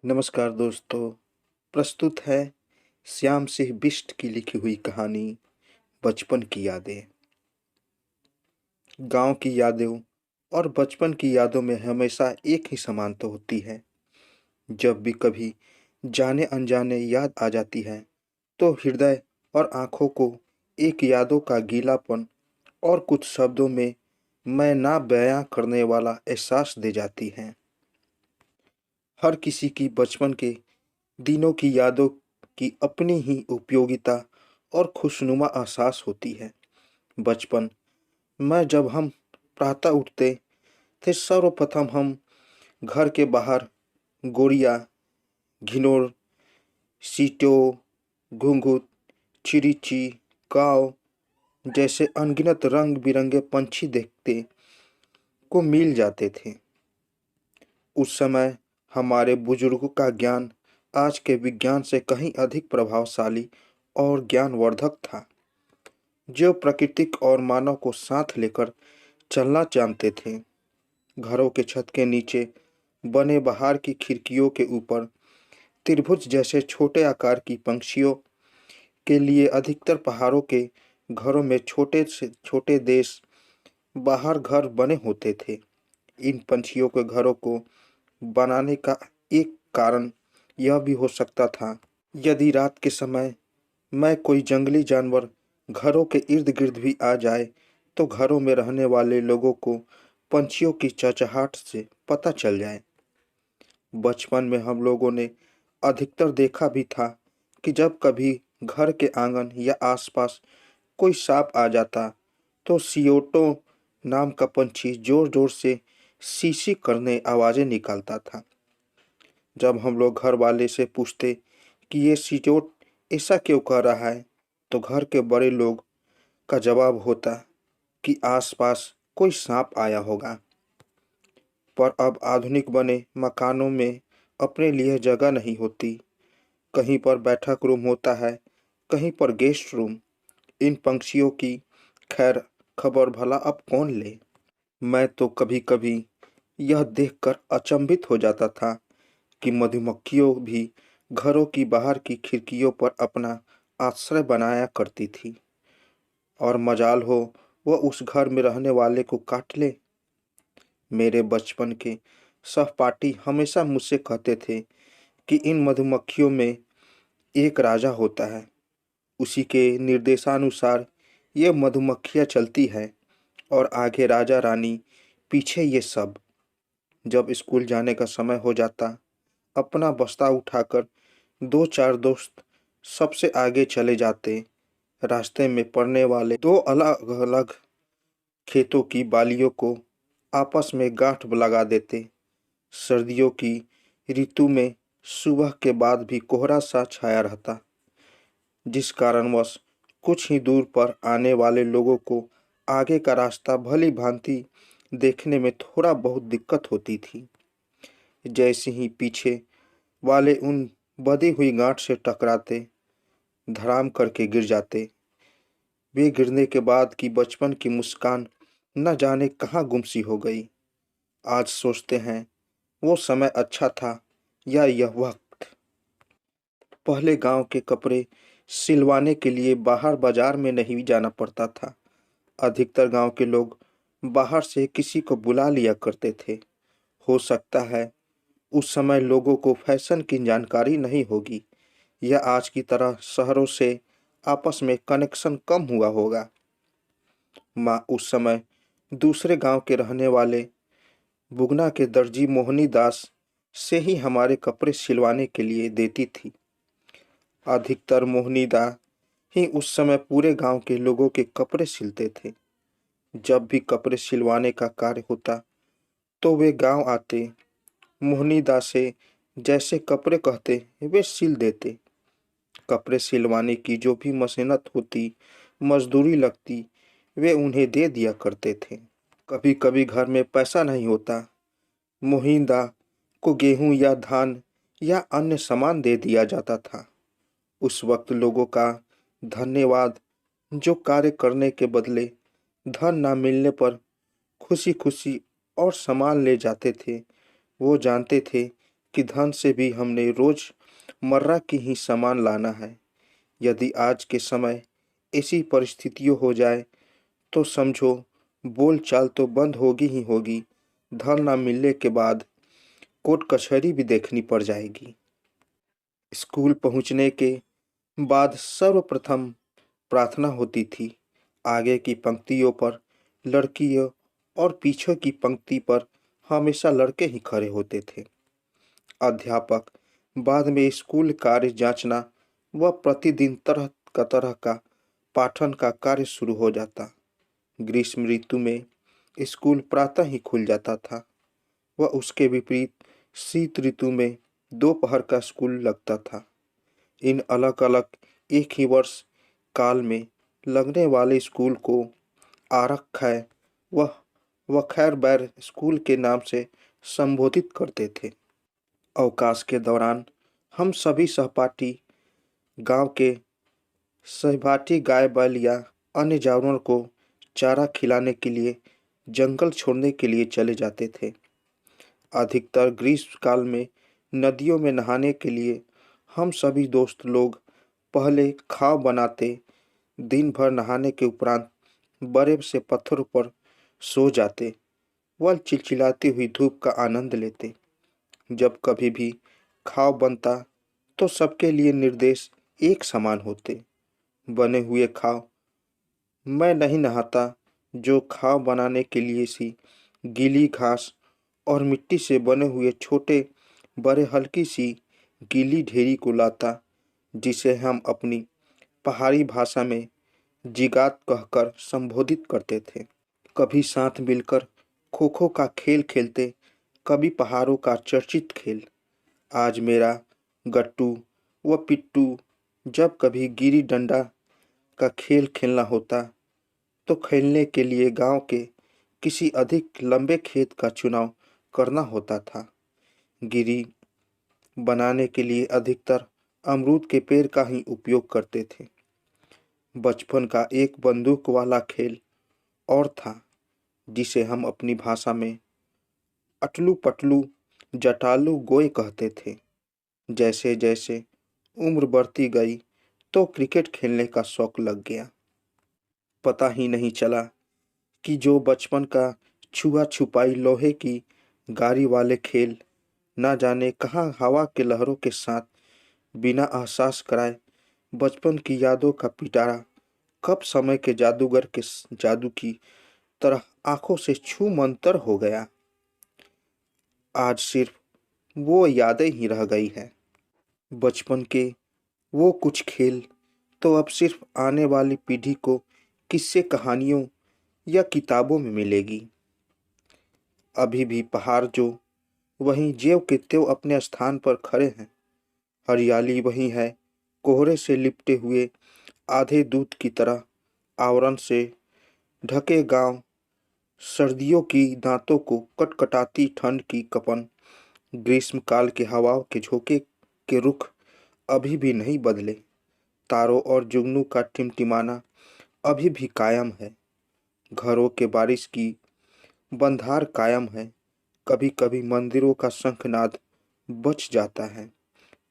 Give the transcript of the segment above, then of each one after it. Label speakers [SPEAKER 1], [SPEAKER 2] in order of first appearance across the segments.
[SPEAKER 1] नमस्कार दोस्तों। प्रस्तुत है श्याम सिंह बिष्ट की लिखी हुई कहानी बचपन की यादें। गांव की यादें और बचपन की यादों में हमेशा एक ही समानता होती है। जब भी कभी जाने अनजाने याद आ जाती है तो हृदय और आंखों को एक यादों का गीलापन और कुछ शब्दों में मैं ना बयां करने वाला एहसास दे जाती है। हर किसी की बचपन के दिनों की यादों की अपनी ही उपयोगिता और खुशनुमा एहसास होती है। बचपन में जब हम प्रातः उठते थे, सर्वप्रथम हम घर के बाहर गोरिया, घिनौर, सीटों, घुंघुत, चिड़िची, काव जैसे अनगिनत रंग बिरंगे पंछी देखते को मिल जाते थे। उस समय हमारे बुजुर्गों का ज्ञान आज के विज्ञान से कहीं अधिक प्रभावशाली और ज्ञानवर्धक था, जो प्राकृतिक और मानव को साथ लेकर चलना जानते थे। घरों के छत के नीचे बने बाहर की खिड़कियों के ऊपर त्रिभुज जैसे छोटे आकार की पंछियों के लिए अधिकतर पहाड़ों के घरों में छोटे से छोटे देश बाहर घर बने होते थे। इन पंछियों के घरों को बनाने का एक कारण यह भी हो सकता था, यदि रात के समय में कोई जंगली जानवर घरों के इर्द गिर्द भी आ जाए तो घरों में रहने वाले लोगों को पंछियों की चहचहाट से पता चल जाए। बचपन में हम लोगों ने अधिकतर देखा भी था कि जब कभी घर के आंगन या आसपास कोई सांप आ जाता तो सियोटो नाम का पंछी जोर जोर से सीसी करने आवाजें निकालता था। जब हम लोग घर वाले से पूछते कि ये सियोट ऐसा क्यों कर रहा है तो घर के बड़े लोग का जवाब होता कि आसपास कोई सांप आया होगा। पर अब आधुनिक बने मकानों में अपने लिए जगह नहीं होती। कहीं पर बैठक रूम होता है, कहीं पर गेस्ट रूम। इन पंछियों की खैर खबर भला अब कौन ले। मैं तो कभी कभी यह देखकर अचंभित हो जाता था कि मधुमक्खियों भी घरों की बाहर की खिड़कियों पर अपना आश्रय बनाया करती थी, और मजाल हो वह उस घर में रहने वाले को काट ले। मेरे बचपन के सहपाठी हमेशा मुझसे कहते थे कि इन मधुमक्खियों में एक राजा होता है, उसी के निर्देशानुसार ये मधुमक्खियाँ चलती हैं और आगे राजा रानी, पीछे ये सब। जब स्कूल जाने का समय हो जाता, अपना बस्ता उठाकर दो चार दोस्त सबसे आगे चले जाते। रास्ते में पड़ने वाले दो अलग अलग खेतों की बालियों को आपस में गांठ लगा देते। सर्दियों की ऋतु में सुबह के बाद भी कोहरा सा छाया रहता, जिस कारणवश कुछ ही दूर पर आने वाले लोगों को आगे का रास्ता भली भांति देखने में थोड़ा बहुत दिक्कत होती थी। जैसे ही पीछे वाले उन बधी हुई गांठ से टकराते, धड़ाम करके गिर जाते। वे गिरने के बाद की बचपन की मुस्कान न जाने कहाँ गुमसी हो गई। आज सोचते हैं वो समय अच्छा था या यह वक्त। पहले गांव के कपड़े सिलवाने के लिए बाहर बाजार में नहीं जाना पड़ता था। अधिकतर गांव के लोग बाहर से किसी को बुला लिया करते थे। हो सकता है उस समय लोगों को फैशन की जानकारी नहीं होगी या आज की तरह शहरों से आपस में कनेक्शन कम हुआ होगा। माँ उस समय दूसरे गांव के रहने वाले बुगना के दर्जी मोहनी दास से ही हमारे कपड़े सिलवाने के लिए देती थी। अधिकतर मोहनी दा ही उस समय पूरे गांव के लोगों के कपड़े सिलते थे। जब भी कपड़े सिलवाने का कार्य होता तो वे गांव आते, मोहनी दा से जैसे कपड़े कहते वे सिल देते। कपड़े सिलवाने की जो भी मशन्नत होती, मजदूरी लगती, वे उन्हें दे दिया करते थे। कभी कभी घर में पैसा नहीं होता, मोहिंदा को गेहूं या धान या अन्य सामान दे दिया जाता था। उस वक्त लोगों का धन्यवाद, जो कार्य करने के बदले धन ना मिलने पर खुशी खुशी और सामान ले जाते थे, वो जानते थे कि धन से भी हमने रोजमर्रा की ही सामान लाना है। यदि आज के समय ऐसी परिस्थितियों हो जाए तो समझो बोल चाल तो बंद होगी ही होगी। धन न मिलने के बाद कोर्ट कचहरी भी देखनी पड़ जाएगी। स्कूल पहुंचने के बाद सर्वप्रथम प्रार्थना होती थी। आगे की पंक्तियों पर लड़कियों और पीछे की पंक्ति पर हमेशा लड़के ही खड़े होते थे। अध्यापक बाद में स्कूल कार्य जांचना व प्रतिदिन तरह का पाठन का कार्य शुरू हो जाता। ग्रीष्म ऋतु में स्कूल प्रातः ही खुल जाता था व उसके विपरीत शीत ऋतु में दोपहर का स्कूल लगता था। इन अलग अलग एक ही वर्ष काल में लगने वाले स्कूल को आरक्ष व खैर बैर स्कूल के नाम से संबोधित करते थे। अवकाश के दौरान हम सभी सहपाठी गांव के सहपाठी गाय बैल या अन्य जानवरों को चारा खिलाने के लिए जंगल छोड़ने के लिए चले जाते थे। अधिकतर ग्रीष्म काल में नदियों में नहाने के लिए हम सभी दोस्त लोग पहले खाव बनाते, दिन भर नहाने के उपरांत बड़े से पत्थरों पर सो जाते व चिलचिलाती हुई धूप का आनंद लेते। जब कभी भी खाव बनता तो सबके लिए निर्देश एक समान होते। बने हुए खाव मैं नहीं नहाता, जो खाव बनाने के लिए सी गीली घास और मिट्टी से बने हुए छोटे बड़े हल्की सी गीली ढेरी को लाता, जिसे हम अपनी पहाड़ी भाषा में जिगात कहकर संबोधित करते थे। कभी साथ मिलकर खो खो का खेल खेलते, कभी पहाड़ों का चर्चित खेल आज मेरा गट्टू व पिट्टू, जब कभी गिरी डंडा का खेल खेलना होता तो खेलने के लिए गांव के किसी अधिक लंबे खेत का चुनाव करना होता था। गिरी बनाने के लिए अधिकतर अमरूद के पेड़ का ही उपयोग करते थे। बचपन का एक बंदूक वाला खेल और था, जिसे हम अपनी भाषा में अटलू पटलू जटालू गोए कहते थे। जैसे जैसे उम्र बढ़ती गई तो क्रिकेट खेलने का शौक लग गया। पता ही नहीं चला कि जो बचपन का छुआ छुपाई लोहे की गाड़ी वाले खेल ना जाने कहाँ हवा के लहरों के साथ बिना एहसास कराए बचपन की यादों का पिटारा कब समय के जादूगर के जादू की तरह आंखों से छू मंतर हो गया। आज सिर्फ वो यादें ही रह गई है। बचपन के वो कुछ खेल तो अब सिर्फ आने वाली पीढ़ी को किस्से कहानियों या किताबों में मिलेगी। अभी भी पहाड़ जो वहीं ज्यों के त्यों अपने स्थान पर खड़े हैं, हरियाली वही है, कोहरे से लिपटे हुए आधे दूध की तरह आवरण से ढके गांव, सर्दियों की दांतों को कटकटाती ठंड की कपन, ग्रीष्म काल के हवाओं के झोंके के रुख अभी भी नहीं बदले। तारों और जुगनू का टिमटिमाना अभी भी कायम है। घरों के बारिश की बंधार कायम है। कभी कभी मंदिरों का शंखनाद बच जाता है।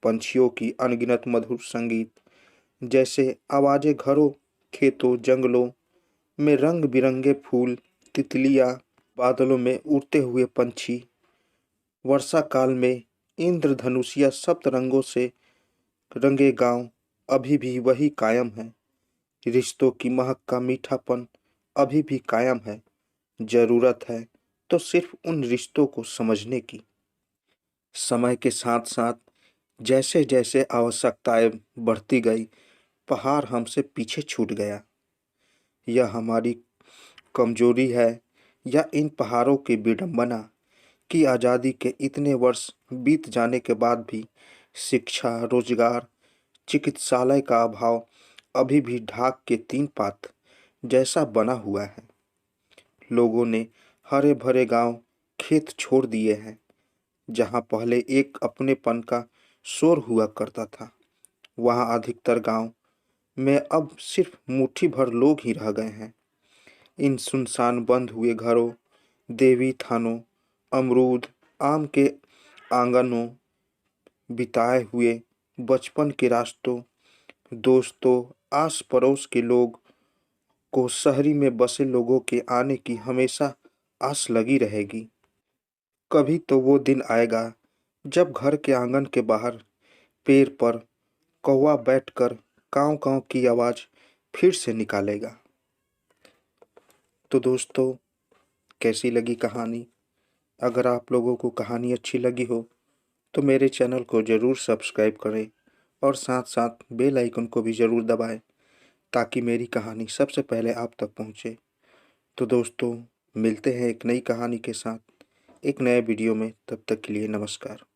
[SPEAKER 1] पंछियों की अनगिनत मधुर संगीत जैसे आवाजें घरों, खेतों, जंगलों में रंग बिरंगे फूल, तितलियां, बादलों में उड़ते हुए पंछी, वर्षा काल में इंद्रधनुषिया सप्तरंगों से रंगे गांव अभी भी वही कायम है। रिश्तों की महक का मीठापन अभी भी कायम है। जरूरत है तो सिर्फ उन रिश्तों को समझने की। समय के साथ साथ जैसे जैसे आवश्यकताएं बढ़ती गई, पहाड़ हमसे पीछे छूट गया। यह हमारी कमजोरी है या इन पहाड़ों की विडंबना कि आज़ादी के इतने वर्ष बीत जाने के बाद भी शिक्षा, रोजगार, चिकित्सालय का अभाव अभी भी ढाक के तीन पात जैसा बना हुआ है। लोगों ने हरे भरे गांव, खेत छोड़ दिए हैं। जहां पहले एक अपनेपन का शोर हुआ करता था, वहां अधिकतर गांव में अब सिर्फ मुट्ठी भर लोग ही रह गए हैं। इन सुनसान बंद हुए घरों, देवी थानों, अमरूद, आम के आंगनों बिताए हुए बचपन के रास्तों, दोस्तों, आस पड़ोस के लोग को शहरी में बसे लोगों के आने की हमेशा आस लगी रहेगी। कभी तो वो दिन आएगा जब घर के आंगन के बाहर पेड़ पर कौवा बैठकर काँव काँव की आवाज़ फिर से निकालेगा। तो दोस्तों, कैसी लगी कहानी? अगर आप लोगों को कहानी अच्छी लगी हो तो मेरे चैनल को ज़रूर सब्सक्राइब करें और साथ साथ बेल आइकन को भी ज़रूर दबाएं ताकि मेरी कहानी सबसे पहले आप तक पहुंचे। तो दोस्तों, मिलते हैं एक नई कहानी के साथ एक नए वीडियो में। तब तक के लिए नमस्कार।